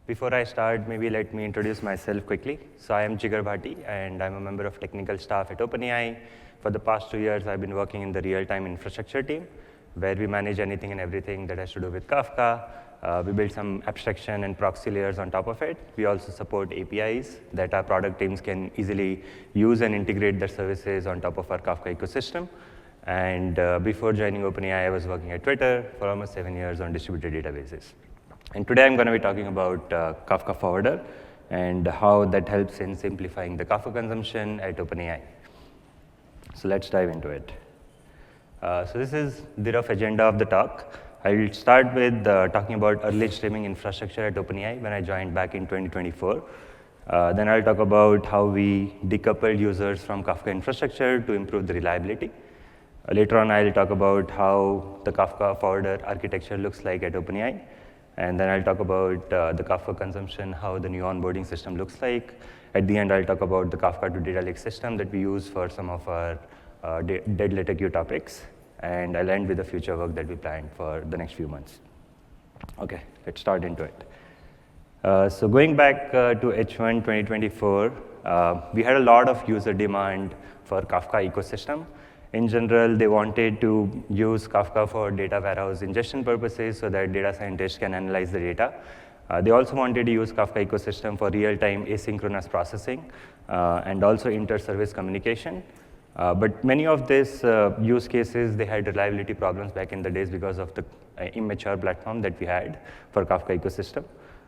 Before I start, maybe let me introduce myself quickly. So I am Jigar Bhati, and I'm a member of technical staff at OpenAI. For the past 2 years, I've been working in the real-time infrastructure team, where we manage anything and everything that has to do with Kafka. We build some abstraction and proxy layers on top of it. We also support APIs that our product teams can easily use and integrate their services on top of our Kafka ecosystem. And before joining OpenAI, I was working at Twitter for almost 7 years on distributed databases. And today I'm going to be talking about Kafka Forwarder and how that helps in simplifying the Kafka consumption at OpenAI. So let's dive into it. So this is the rough agenda of the talk. I'll start with talking about early streaming infrastructure at OpenAI when I joined back in 2024. Then I'll talk about how we decoupled users from Kafka infrastructure to improve the reliability. Later on, I'll talk about how the Kafka Forwarder architecture looks like at OpenAI. And then I'll talk about the Kafka consumption, how the new onboarding system looks like. At the end, I'll talk about the Kafka to data lake system that we use for some of our dead letter queue topics. And I'll end with the future work that we planned for the next few months. OK, let's start into it. So going back to H1 2024, we had a lot of user demand for Kafka ecosystem. In general, they wanted to use Kafka for data warehouse ingestion purposes so that data scientists can analyze the data. They also wanted to use Kafka ecosystem for real-time asynchronous processing and also inter-service communication. But many of these use cases, they had reliability problems back in the days because of the immature platform that we had for Kafka ecosystem.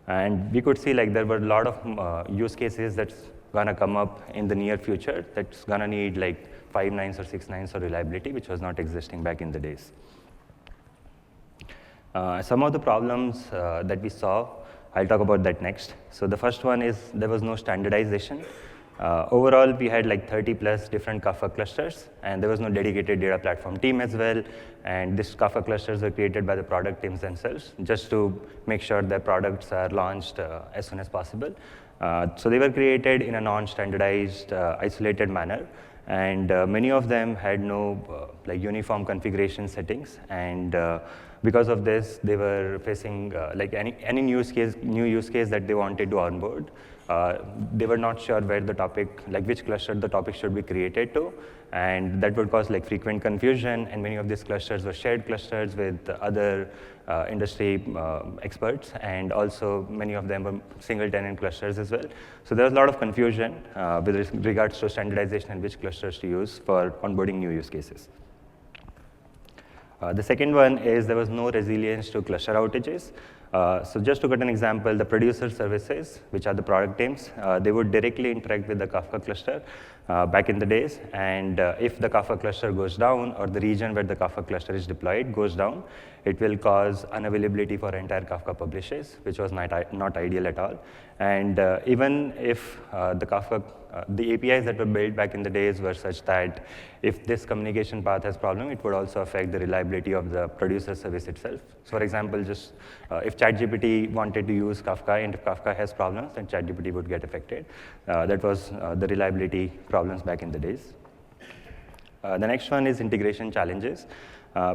And we could see like there were a lot of use cases that's going to come up in the near future that's going to need like 5 nines or 6 nines of reliability, which was not existing back in the days. Some of the problems that we saw, I'll talk about that next. So the first one is there was no standardization. Overall, we had like 30 plus different Kafka clusters, and there was no dedicated data platform team as well. And these Kafka clusters were created by the product teams themselves, just to make sure their products are launched as soon as possible. So they were created in a non-standardized, isolated manner. And many of them had no like uniform configuration settings. And because of this, they were facing like any new use case that they wanted to onboard. They were not sure where the topic, like which cluster the topic should be created to. And that would cause like frequent confusion. And many of these clusters were shared clusters with other industry experts. And also many of them were single tenant clusters as well. So there was a lot of confusion with regards to standardization and which clusters to use for onboarding new use cases. The second one is there was no resilience to cluster outages. So just to get an example, the producer services, which are the product teams, they would directly interact with the Kafka cluster back in the days. And if the Kafka cluster goes down or the region where the Kafka cluster is deployed goes down, it will cause unavailability for entire Kafka publishes, which was not ideal at all. And even if the APIs that were built back in the days were such that if this communication path has problem, it would also affect the reliability of the producer service itself. So for example, just if ChatGPT wanted to use Kafka and if Kafka has problems, then ChatGPT would get affected. That was the reliability problems back in the days. The next one is integration challenges.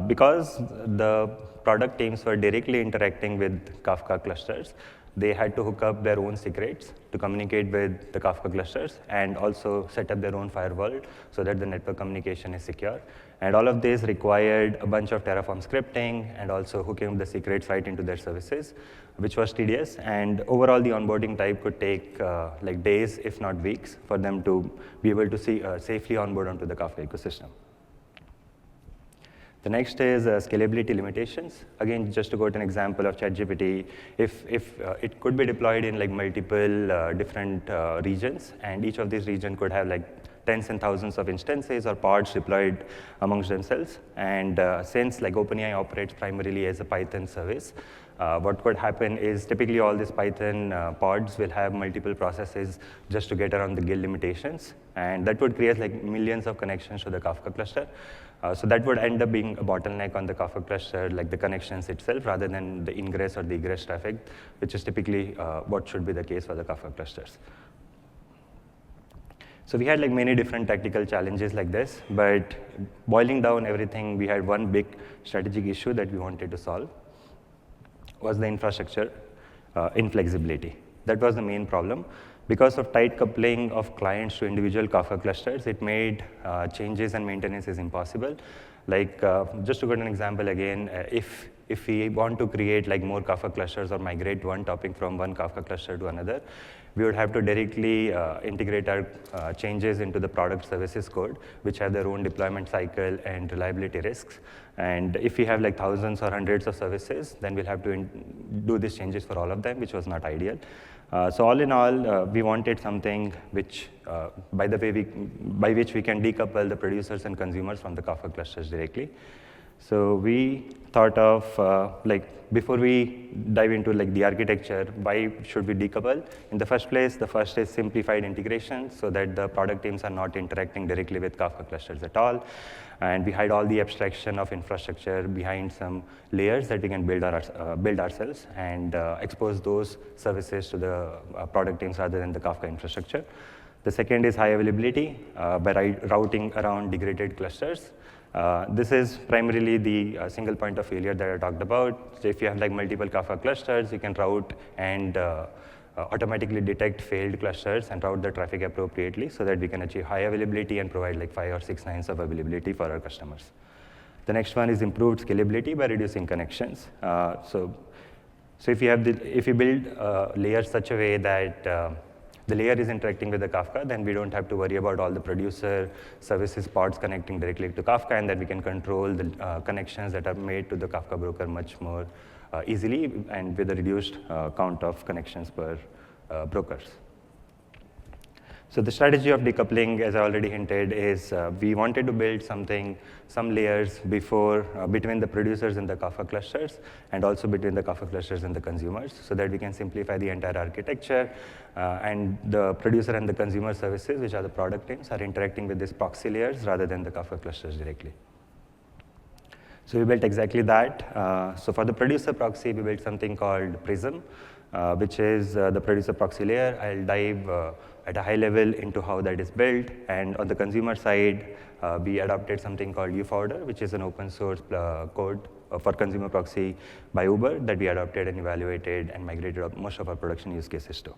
Because the product teams were directly interacting with Kafka clusters, they had to hook up their own secrets to communicate with the Kafka clusters and also set up their own firewall so that the network communication is secure. And all of this required a bunch of Terraform scripting and also hooking up the secrets right into their services, which was tedious. And overall, the onboarding type could take like days, if not weeks, for them to be able to safely onboard onto the Kafka ecosystem. The next is scalability limitations. Again, just to quote an example of ChatGPT, if it could be deployed in like multiple different regions, and each of these regions could have like tens and thousands of instances or pods deployed amongst themselves. And since like OpenAI operates primarily as a Python service, what could happen is typically all these Python pods will have multiple processes just to get around the guild limitations. And that would create like millions of connections to the Kafka cluster. So that would end up being a bottleneck on the Kafka cluster, like the connections itself, rather than the ingress or the egress traffic, which is typically what should be the case for the Kafka clusters. So we had like many different tactical challenges like this, but boiling down everything, we had one big strategic issue that we wanted to solve was the infrastructure. inflexibility. That was the main problem. Because of tight coupling of clients to individual Kafka clusters, it made changes and maintenance is impossible. Like, just to get an example again, if we want to create like more Kafka clusters or migrate one topic from one Kafka cluster to another, we would have to directly integrate our changes into the product services code, which have their own deployment cycle and reliability risks. And if we have like thousands or hundreds of services, then we'll have to do these changes for all of them, which was not ideal. So all in all, we wanted something which, by which we can decouple the producers and consumers from the Kafka clusters directly. So we thought of, before we dive into like the architecture, why should we decouple? In the first place, the first is simplified integration so that the product teams are not interacting directly with Kafka clusters at all. And we hide all the abstraction of infrastructure behind some layers that we can build ourselves and expose those services to the product teams rather than the Kafka infrastructure. The second is high availability by routing around degraded clusters. This is primarily the single point of failure that I talked about. So if you have like multiple Kafka clusters, you can route and automatically detect failed clusters and route the traffic appropriately so that we can achieve high availability and provide like 5 or 6 nines of availability for our customers. The next one is improved scalability by reducing connections. So if you build layers such a way that the layer is interacting with the Kafka, then we don't have to worry about all the producer services pods connecting directly to Kafka, and then we can control the connections that are made to the Kafka broker much more easily and with a reduced count of connections per brokers. So the strategy of decoupling, as I already hinted, is we wanted to build some layers between the producers and the Kafka clusters, and also between the Kafka clusters and the consumers, so that we can simplify the entire architecture, and the producer and the consumer services, which are the product teams, are interacting with these proxy layers rather than the Kafka clusters directly. So we built exactly that. So for the producer proxy, we built something called Prism, which is the producer proxy layer. I'll dive at a high level into how that is built. And on the consumer side, we adopted something called uForwarder, which is an open source code for consumer proxy by Uber that we adopted and evaluated and migrated most of our production use cases to.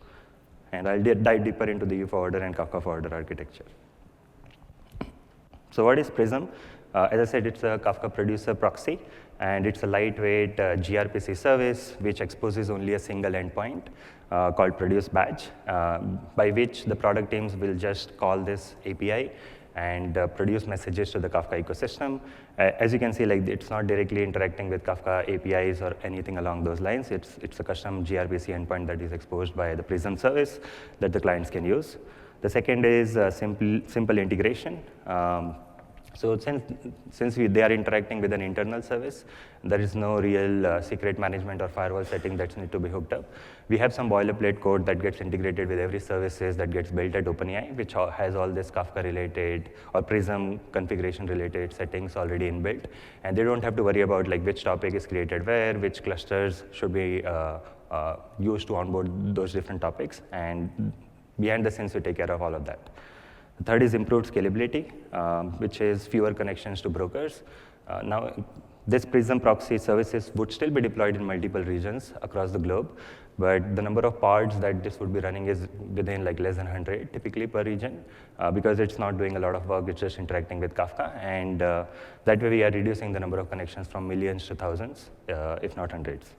And I'll dive deeper into the uForwarder and Kafka Forwarder architecture. So what is Prism? As I said, it's a Kafka producer proxy, and it's a lightweight gRPC service which exposes only a single endpoint called produce batch, by which the product teams will just call this API and produce messages to the Kafka ecosystem. As you can see, like, it's not directly interacting with Kafka APIs or anything along those lines. It's a custom gRPC endpoint that is exposed by the Prism service that the clients can use. The second is simple integration. So since they are interacting with an internal service, there is no real secret management or firewall setting that needs to be hooked up. We have some boilerplate code that gets integrated with every services that gets built at OpenAI, which has all this Kafka-related or Prism configuration-related settings already inbuilt. And they don't have to worry about like which topic is created where, which clusters should be used to onboard those different topics. And behind the scenes, we take care of all of that. The third is improved scalability, which is fewer connections to brokers. Now, this Prism proxy services would still be deployed in multiple regions across the globe, but the number of pods that this would be running is within like less than 100 typically per region, because it's not doing a lot of work, it's just interacting with Kafka, and that way we are reducing the number of connections from millions to thousands, if not hundreds.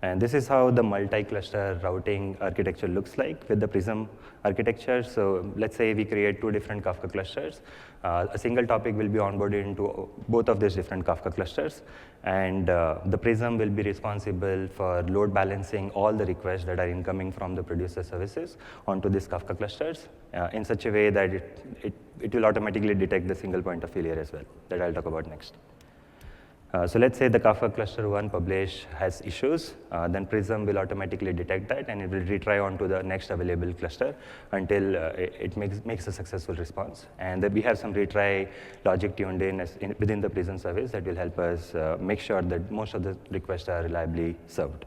And this is how the multi-cluster routing architecture looks like with the Prism architecture. So let's say we create 2 different Kafka clusters. A single topic will be onboarded into both of these different Kafka clusters. And the Prism will be responsible for load balancing all the requests that are incoming from the producer services onto these Kafka clusters in such a way that it will automatically detect the single point of failure as well, that I'll talk about next. So let's say the Kafka cluster 1 publish has issues, then Prism will automatically detect that, and it will retry onto the next available cluster until it makes a successful response. And then we have some retry logic tuned in within the Prism service that will help us make sure that most of the requests are reliably served.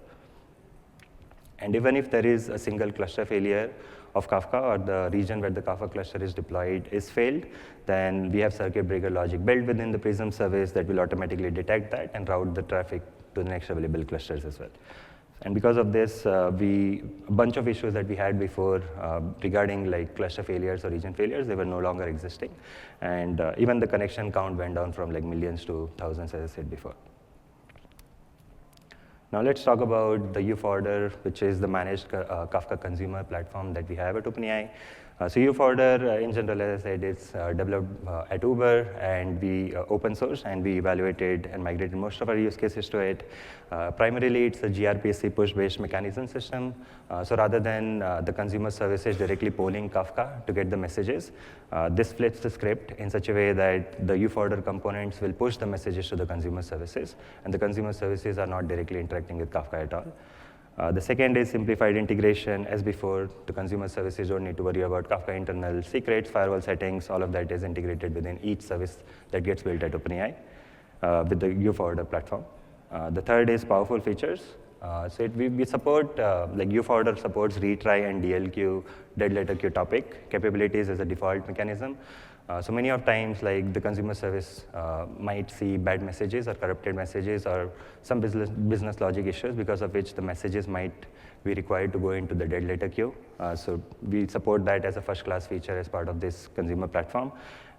And even if there is a single cluster failure of Kafka, or the region where the Kafka cluster is deployed is failed, then we have circuit breaker logic built within the Prism service that will automatically detect that and route the traffic to the next available clusters as well. And because of this, a bunch of issues that we had before regarding like cluster failures or region failures, they were no longer existing. And even the connection count went down from like millions to thousands, as I said before. Now let's talk about the uForwarder, which is the managed Kafka consumer platform that we have at OpenAI. So uForwarder, in general, as I said, it's developed at Uber, and we open source, and we evaluated and migrated most of our use cases to it. Primarily, it's a gRPC push-based mechanism system. So rather than the consumer services directly polling Kafka to get the messages, this flips the script in such a way that the uForwarder components will push the messages to the consumer services, and the consumer services are not directly interacting with Kafka at all. The second is simplified integration. As before, the consumer services don't need to worry about Kafka internal secrets, firewall settings. All of that is integrated within each service that gets built at OpenAI with the uForwarder platform. The third is powerful features. So we support, like uForwarder supports retry and DLQ, dead letter queue topic capabilities as a default mechanism. So many of times, like the consumer service might see bad messages or corrupted messages or some business logic issues because of which the messages might be required to go into the dead letter queue. So we support that as a first-class feature as part of this consumer platform.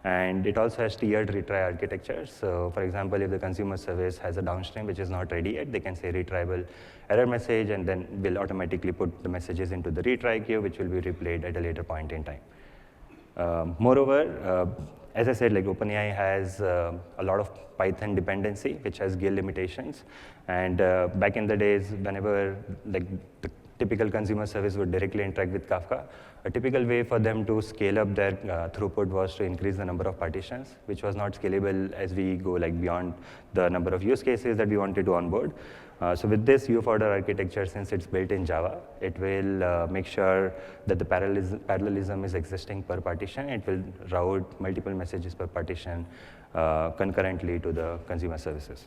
And it also has tiered retry architecture. So for example, if the consumer service has a downstream which is not ready yet, they can say retriable error message, and then will automatically put the messages into the retry queue, which will be replayed at a later point in time. Moreover, as I said, like OpenAI has a lot of Python dependency, which has GIL limitations. And back in the days, whenever like the typical consumer service would directly interact with Kafka, a typical way for them to scale up their throughput was to increase the number of partitions, which was not scalable as we go like beyond the number of use cases that we wanted to onboard. So with this uForwarder architecture, since it's built in Java, it will make sure that the parallelism is existing per partition. It will route multiple messages per partition concurrently to the consumer services.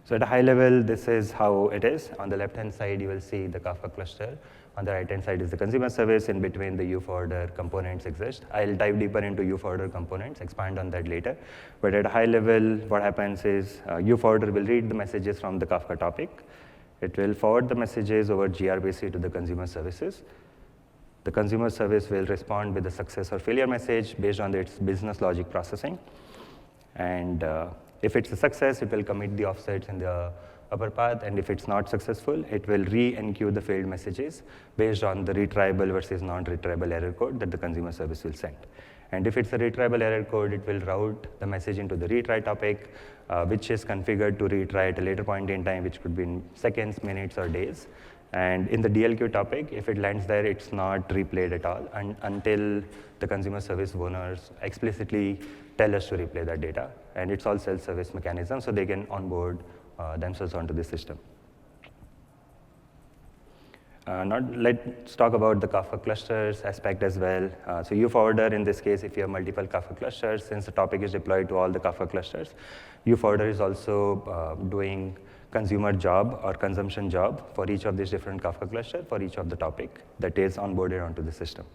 So at a high level, this is how it is. On the left-hand side, you will see the Kafka cluster. On the right-hand side is the consumer service. In between, the uForwarder components exist. I'll dive deeper into uForwarder components, expand on that later. But at a high level, what happens is uForwarder will read the messages from the Kafka topic. It will forward the messages over gRPC to the consumer services. The consumer service will respond with a success or failure message based on its business logic processing. And if it's a success, it will commit the offsets in the upper path, and if it's not successful, it will re-enqueue the failed messages based on the retriable versus non-retriable error code that the consumer service will send. And if it's a retriable error code, it will route the message into the retry topic, which is configured to retry at a later point in time, which could be in seconds, minutes, or days. And in the DLQ topic, if it lands there, it's not replayed at all until the consumer service owners explicitly tell us to replay that data. And it's all self-service mechanism, so they can onboard themselves onto the system. Now let's talk about the Kafka clusters aspect as well. So uForwarder, in this case, if you have multiple Kafka clusters, since the topic is deployed to all the Kafka clusters, uForwarder is also doing consumer job or consumption job for each of these different Kafka clusters for each of the topic that is onboarded onto the system.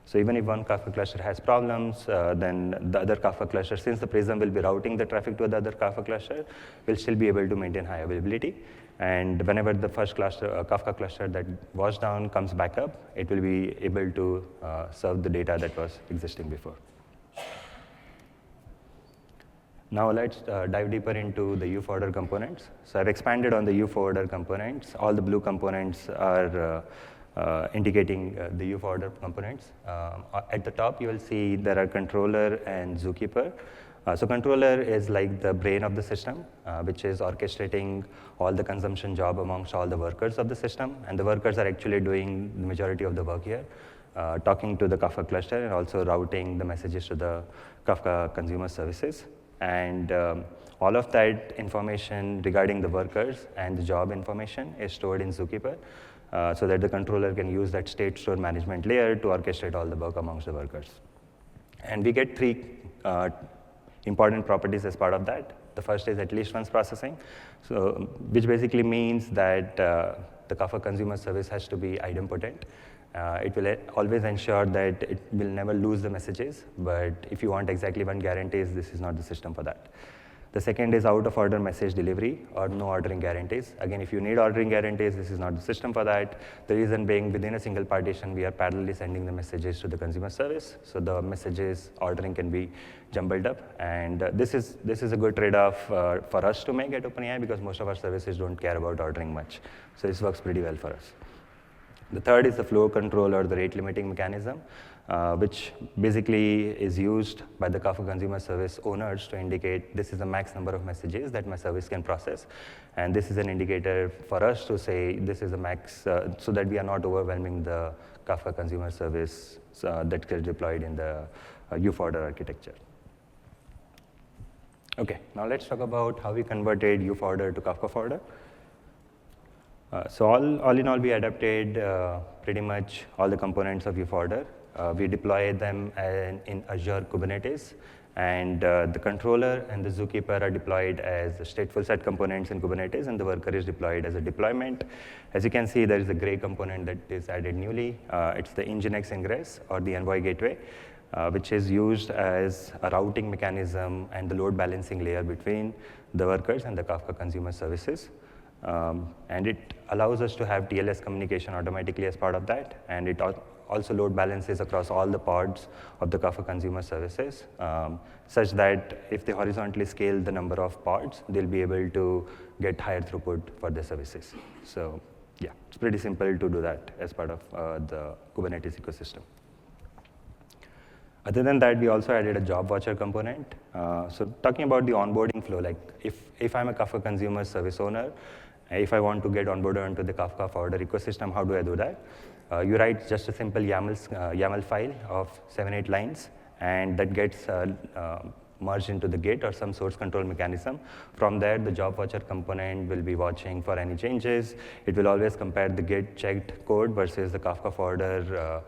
So even if one Kafka cluster has problems, then the other Kafka cluster, since the Prism will be routing the traffic to the other Kafka cluster, will still be able to maintain high availability. And whenever the first cluster, Kafka cluster that was down comes back up, it will be able to serve the data that was existing before. Now let's dive deeper into the uForwarder components. So I've expanded on the uForwarder components. All the blue components are indicating the uForwarder components. At the top, you will see there are controller and zookeeper. So controller is like the brain of the system, which is orchestrating all the consumption job amongst all the workers of the system. And the workers are actually doing the majority of the work here, talking to the Kafka cluster and also routing the messages to the Kafka consumer services. And all of that information regarding the workers and the job information is stored in zookeeper, so that the controller can use that state store management layer to orchestrate all the work amongst the workers. And we get three important properties as part of that. The first is at least once processing, so which basically means that the Kafka consumer service has to be idempotent. It will always ensure that it will never lose the messages, but if you want exactly one guarantees, this is not the system for that. The The second is out-of-order message delivery or no ordering guarantees. Again, if you need ordering guarantees, this is not the system for that. The reason being, within a single partition, we are parallelly sending the messages to the consumer service, so the messages ordering can be jumbled up. And this is a good trade-off for us to make at OpenAI, because most of our services don't care about ordering much. So this works pretty well for us. The third is the flow control or the rate limiting mechanism, which basically is used by the Kafka Consumer Service owners to indicate this is the max number of messages that my service can process. And this is an indicator for us to say this is the max, so that we are not overwhelming the Kafka Consumer Service that gets deployed in the uForwarder architecture. Okay, now let's talk about how we converted uForwarder to Kafka Forwarder. So all in all, we adapted pretty much all the components of uForwarder. We deploy them in Azure Kubernetes, and the controller and the zookeeper are deployed as stateful set components in Kubernetes, and the worker is deployed as a deployment. As you can see, there is a gray component that is added newly. It's the Nginx ingress or the Envoy gateway, which is used as a routing mechanism and the load balancing layer between the workers and the Kafka consumer services. And it allows us to have TLS communication automatically as part of that, and it also load balances across all the pods of the Kafka consumer services, such that if they horizontally scale the number of pods, they'll be able to get higher throughput for their services. So yeah, it's pretty simple to do that as part of the Kubernetes ecosystem. Other than that, we also added a job watcher component. So talking about the onboarding flow, like if I'm a Kafka consumer service owner, if I want to get onboarded into the Kafka Forwarder ecosystem, how do I do that? You write just a simple YAML file of 7-8 lines, and that gets merged into the Git or some source control mechanism. From there, the job watcher component will be watching for any changes. It will always compare the Git checked code versus the Kafka Forwarder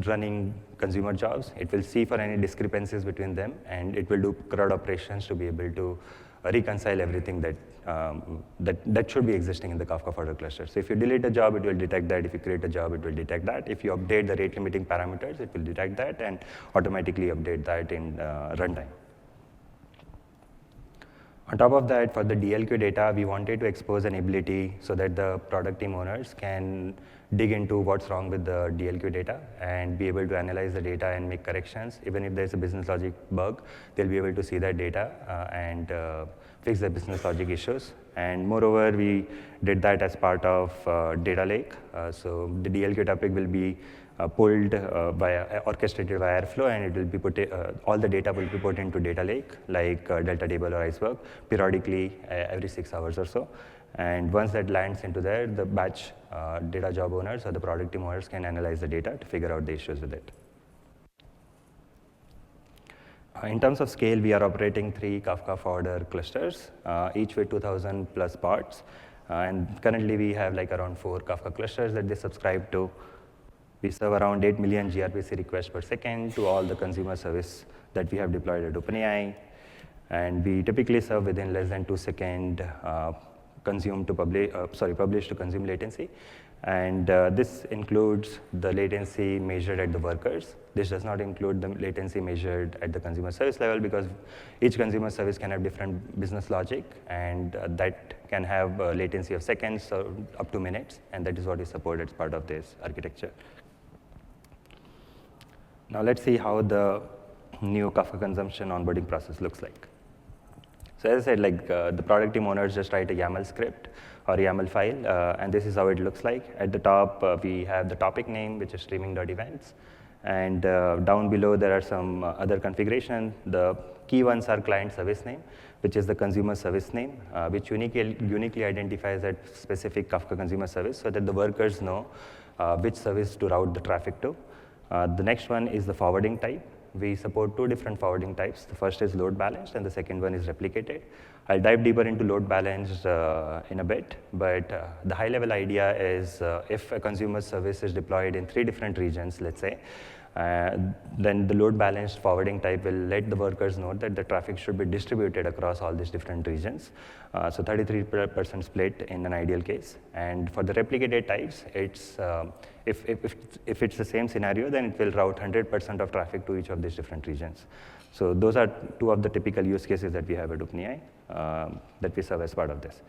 running consumer jobs. It will see for any discrepancies between them, and it will do CRUD operations to be able to reconcile everything that should be existing in the Kafka Forwarder cluster. So if you delete a job, it will detect that. If you create a job, it will detect that. If you update the rate limiting parameters, it will detect that and automatically update that in runtime. On top of that, for the DLQ data, we wanted to expose an ability so that the product team owners can dig into what's wrong with the DLQ data and be able to analyze the data and make corrections. Even if there's a business logic bug, they'll be able to see that data and fix the business logic issues. And moreover, we did that as part of data lake. So the DLQ topic will be pulled orchestrated via Airflow, and it will be all the data will be put into data lake, like Delta table or Iceberg, periodically every 6 hours or so. And once that lands into there, the batch data job owners or the product team owners can analyze the data to figure out the issues with it. In terms of scale, we are operating 3 Kafka Forwarder clusters, each with 2,000 plus pods. And currently, we have like around 4 Kafka clusters that they subscribe to. We serve around 8 million gRPC requests per second to all the consumer service that we have deployed at OpenAI. And we typically serve within less than 2 seconds publish to consume latency. And this includes the latency measured at the workers. This does not include the latency measured at the consumer service level, because each consumer service can have different business logic, and that can have a latency of seconds or up to minutes, and that is what is supported as part of this architecture. Now let's see how the new Kafka consumption onboarding process looks like. So as I said, like the product team owners just write a YAML script or YAML file, and this is how it looks like. At the top, we have the topic name, which is streaming.events. And down below, there are some other configuration. The key ones are client service name, which is the consumer service name, which uniquely identifies that specific Kafka consumer service so that the workers know which service to route the traffic to. The next one is the forwarding type. We support 2 different forwarding types. The first is load balanced, and the second one is replicated. I'll dive deeper into load balanced in a bit, but the high-level idea is if a consumer service is deployed in 3 different regions, let's say, Then the load balanced forwarding type will let the workers know that the traffic should be distributed across all these different regions. So 33% split in an ideal case. And for the replicated types, it's if it's the same scenario, then it will route 100% of traffic to each of these different regions. So those are two of the typical use cases that we have at OpenAI that we serve as part of this.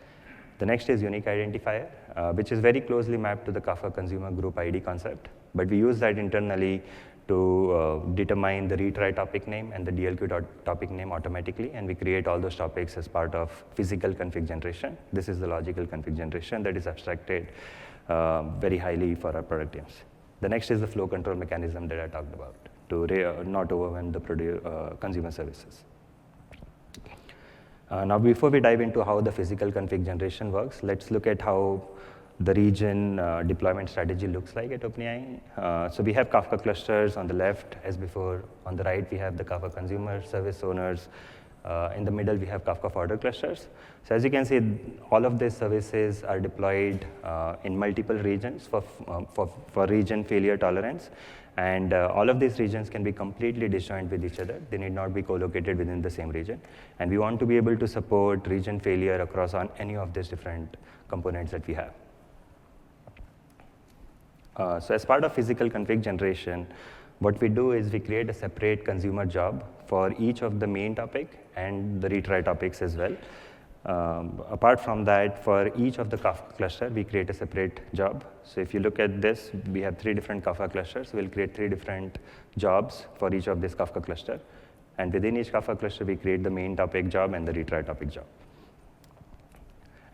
The next is unique identifier, which is very closely mapped to the Kafka Consumer Group ID concept. But we use that internally to determine the retry topic name and the DLQ topic name automatically, and we create all those topics as part of physical config generation. This is the logical config generation that is abstracted very highly for our product teams. The next is the flow control mechanism that I talked about to not overwhelm the consumer services. Now, before we dive into how the physical config generation works, let's look at how the region deployment strategy looks like at OpenAI. So we have Kafka clusters on the left, as before. On the right, we have the Kafka consumer service owners. In the middle, we have Kafka Forwarder clusters. So as you can see, all of these services are deployed in multiple regions for region failure tolerance. And all of these regions can be completely disjoint with each other. They need not be co-located within the same region. And we want to be able to support region failure across on any of these different components that we have. So as part of physical config generation, what we do is we create a separate consumer job for each of the main topic and the retry topics as well. Apart from that, for each of the Kafka cluster, we create a separate job. So if you look at this, we have 3 different Kafka clusters. We'll create 3 different jobs for each of this Kafka cluster. And within each Kafka cluster, we create the main topic job and the retry topic job.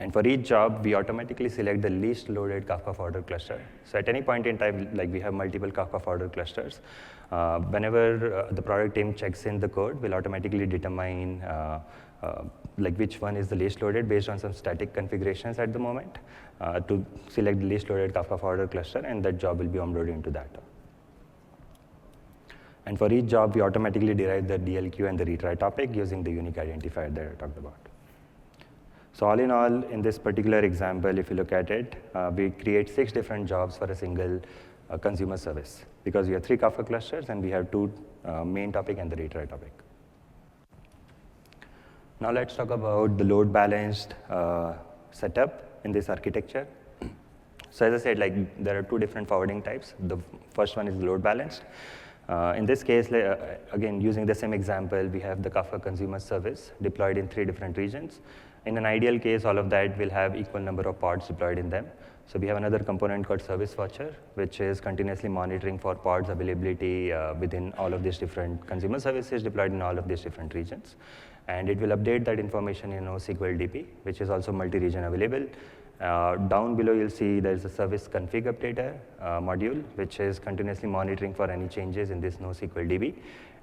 And for each job, we automatically select the least loaded Kafka Forwarder cluster. So at any point in time, like we have multiple Kafka Forwarder clusters, whenever the product team checks in the code, we'll automatically determine like which one is the least loaded based on some static configurations at the moment to select the least loaded Kafka Forwarder cluster, and that job will be onboarded into that. And for each job, we automatically derive the DLQ and the retry topic using the unique identifier that I talked about. So all in all, in this particular example, if you look at it, we create 6 different jobs for a single consumer service because we have 3 Kafka clusters and we have 2 main topic and the retry topic. Now let's talk about the load balanced setup in this architecture. So as I said, like there are 2 different forwarding types. The first one is load balanced. In this case, again, using the same example, we have the Kafka consumer service deployed in 3 different regions. In an ideal case, all of that will have equal number of pods deployed in them. So we have another component called service watcher, which is continuously monitoring for pods availability within all of these different consumer services deployed in all of these different regions. And it will update that information in NoSQL DB, which is also multi-region available. Down below, you'll see there's a service config updater module, which is continuously monitoring for any changes in this NoSQL DB.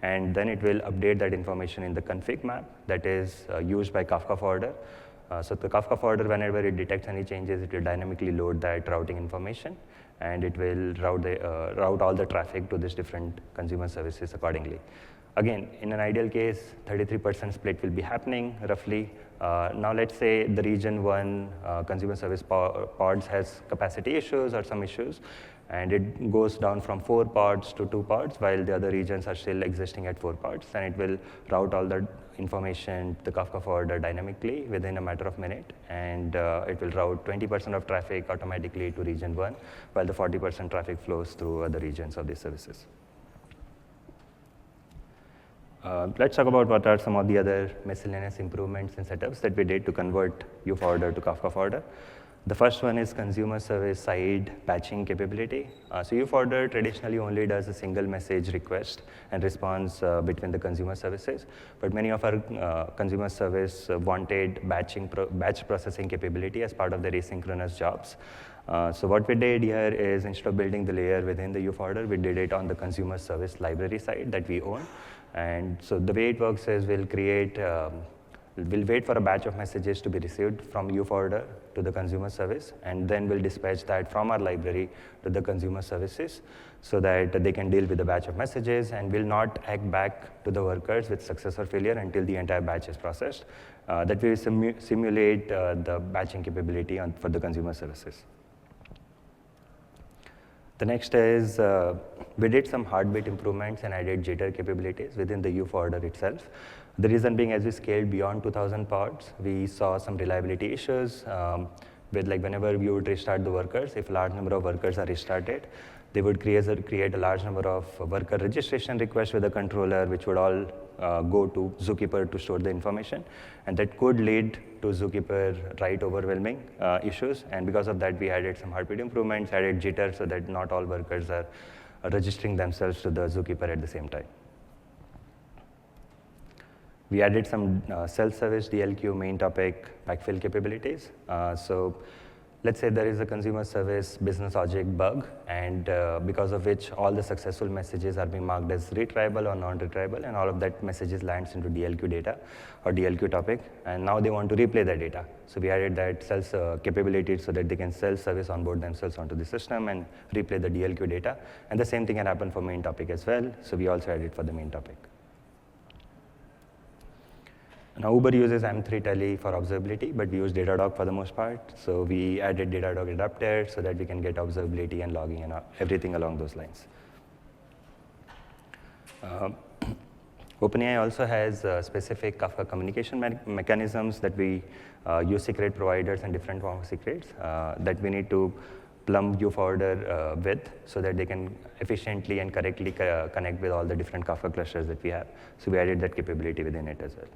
And then it will update that information in the config map that is used by Kafka Forwarder. So the Kafka Forwarder, whenever it detects any changes, it will dynamically load that routing information, and it will route all the traffic to these different consumer services accordingly. Again, in an ideal case, 33% split will be happening roughly. Now let's say the region 1 consumer service pods has capacity issues or some issues, and it goes down from 4 pods to 2 pods, while the other regions are still existing at 4 pods, and it will route all the information to the Kafka Forwarder dynamically within a matter of minute, and it will route 20% of traffic automatically to region 1, while the 40% traffic flows through other regions of these services. Let's talk about what are some of the other miscellaneous improvements and setups that we did to convert uForwarder to Kafka Forwarder. The first one is consumer service side batching capability. So uForwarder traditionally only does a single message request and response between the consumer services, but many of our consumer service wanted batch processing capability as part of their asynchronous jobs. So what we did here is instead of building the layer within the uForwarder, we did it on the consumer service library side that we own. And so the way it works is we'll wait for a batch of messages to be received from uForwarder to the consumer service, and then we'll dispatch that from our library to the consumer services so that they can deal with the batch of messages, and will not act back to the workers with success or failure until the entire batch is processed. That will simulate the batching capability for the consumer services. The next is we did some heartbeat improvements and added jitter capabilities within the uForwarder itself. The reason being, as we scaled beyond 2,000 pods, we saw some reliability issues with like whenever we would restart the workers, if a large number of workers are restarted, they would create a large number of worker registration requests with the controller, which would all go to Zookeeper to store the information. And that could lead to Zookeeper write overwhelming issues. And because of that, we added some heartbeat improvements, added jitter so that not all workers are registering themselves to the Zookeeper at the same time. We added some self-service DLQ main topic backfill capabilities. So let's say there is a consumer service business object bug, and because of which all the successful messages are being marked as retriable or non-retriable, and all of that messages lands into DLQ data or DLQ topic, and now they want to replay that data. So we added that capability so that they can self-service onboard themselves onto the system and replay the DLQ data. And the same thing can happen for main topic as well, so we also added for the main topic. Now, Uber uses M3 Tele for observability, but we use Datadog for the most part. So we added Datadog adapter so that we can get observability and logging and everything along those lines. OpenAI also has specific Kafka communication mechanisms that we use secret providers and different forms of secrets that we need to plumb uForwarder with so that they can efficiently and correctly connect with all the different Kafka clusters that we have. So we added that capability within it as well.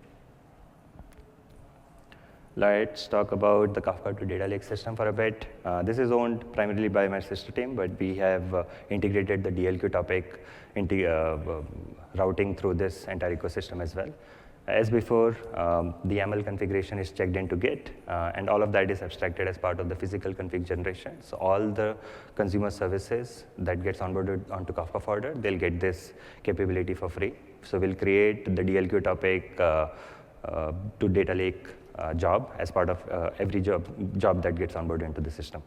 Let's talk about the Kafka to data lake system for a bit. This is owned primarily by my sister team, but we have integrated the DLQ topic into routing through this entire ecosystem as well. As before, the YAML configuration is checked into Git, and all of that is abstracted as part of the physical config generation. So all the consumer services that gets onboarded onto Kafka Forwarder, they'll get this capability for free. So we'll create the DLQ topic to data lake job as part of every job that gets onboarded into the system.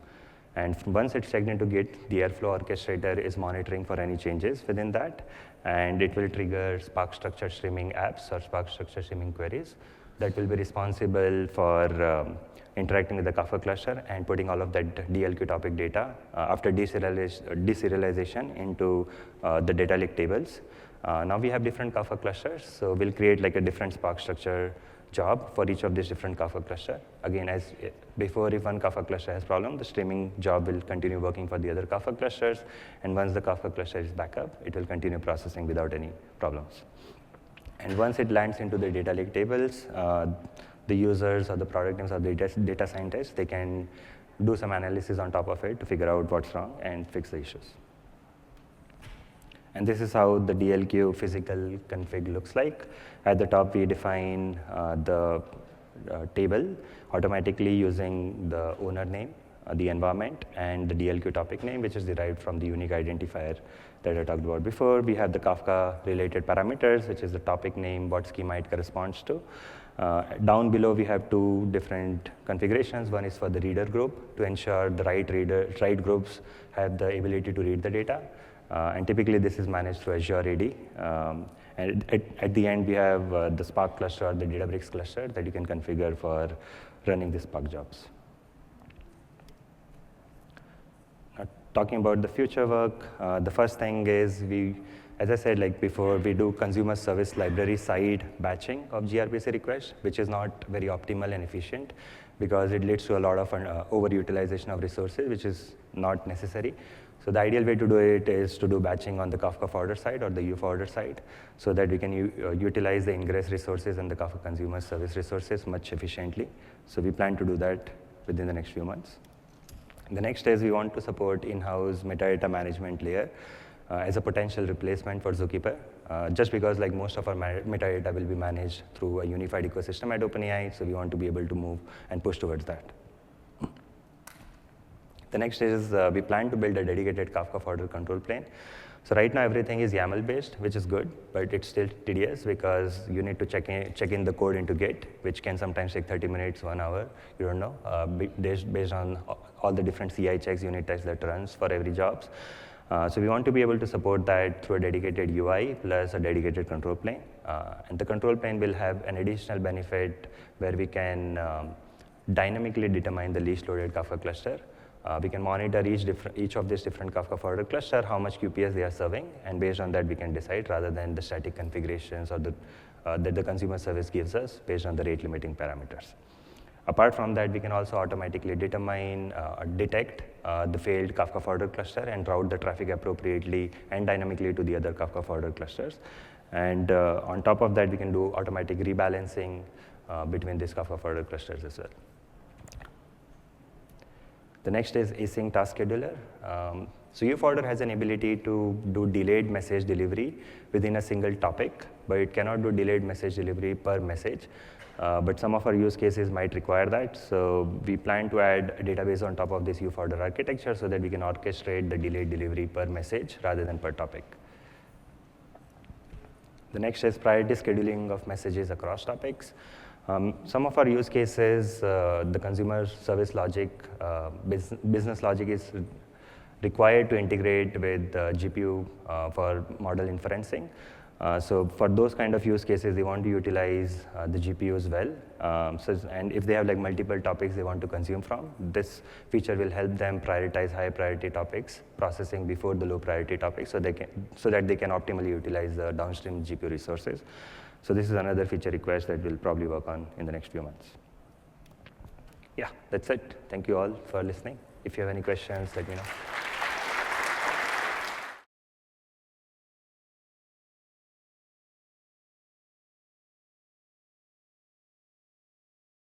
And once it's checked into Git, the Airflow orchestrator is monitoring for any changes within that, and it will trigger Spark structured streaming apps or Spark structured streaming queries that will be responsible for interacting with the Kafka cluster and putting all of that DLQ topic data after deserialization into the data lake tables. Now we have different Kafka clusters, so we'll create like a different Spark structure job for each of these different Kafka cluster. Again, as before, if one Kafka cluster has problem, the streaming job will continue working for the other Kafka clusters, and once the Kafka cluster is back up, it will continue processing without any problems. And once it lands into the data lake tables, the users or the product teams or the data scientists, they can do some analysis on top of it to figure out what's wrong and fix the issues. And this is how the DLQ physical config looks like. At the top, we define the table automatically using the owner name, the environment, and the DLQ topic name, which is derived from the unique identifier that I talked about before. We have the Kafka-related parameters, which is the topic name, what schema it corresponds to. Down below, we have two different configurations. One is for the reader group to ensure the right groups have the ability to read the data. And typically, this is managed through Azure AD. And at the end, we have the Spark cluster or the Databricks cluster that you can configure for running the Spark jobs. Now, talking about the future work, the first thing is as I said like before, we do consumer service library side batching of gRPC requests, which is not very optimal and efficient because it leads to a lot of overutilization of resources, which is not necessary. So the ideal way to do it is to do batching on the Kafka Forwarder side or the uForwarder side so that we can utilize the ingress resources and the Kafka consumer service resources much efficiently. So we plan to do that within the next few months. The next is we want to support in-house metadata management layer as a potential replacement for Zookeeper, just because like most of our metadata will be managed through a unified ecosystem at OpenAI, so we want to be able to move and push towards that. The next is we plan to build a dedicated Kafka Forwarder control plane. So right now everything is YAML-based, which is good, but it's still tedious because you need to check in the code into Git, which can sometimes take 30 minutes, 1 hour, you don't know, based on all the different CI checks, unit tests that runs for every jobs. So we want to be able to support that through a dedicated UI plus a dedicated control plane. And the control plane will have an additional benefit where we can dynamically determine the least loaded Kafka cluster We can monitor each of these different Kafka Forwarder cluster, how much QPS they are serving, and based on that we can decide rather than the static configurations or that the consumer service gives us based on the rate limiting parameters. Apart from that, we can also automatically determine, detect the failed Kafka Forwarder cluster and route the traffic appropriately and dynamically to the other Kafka Forwarder clusters. And on top of that, we can do automatic rebalancing between these Kafka Forwarder clusters as well. The next is async task scheduler. So uForwarder has an ability to do delayed message delivery within a single topic, but it cannot do delayed message delivery per message. But some of our use cases might require that. So we plan to add a database on top of this uForwarder architecture so that we can orchestrate the delayed delivery per message rather than per topic. The next is priority scheduling of messages across topics. Some of our use cases, the consumer service logic, business logic is required to integrate with GPU for model inferencing. So for those kind of use cases, they want to utilize the GPU as well. And if they have like multiple topics they want to consume from, this feature will help them prioritize high priority topics, processing before the low priority topics, so that they can optimally utilize the downstream GPU resources. So this is another feature request that we'll probably work on in the next few months. Yeah, that's it. Thank you all for listening. If you have any questions, let me know.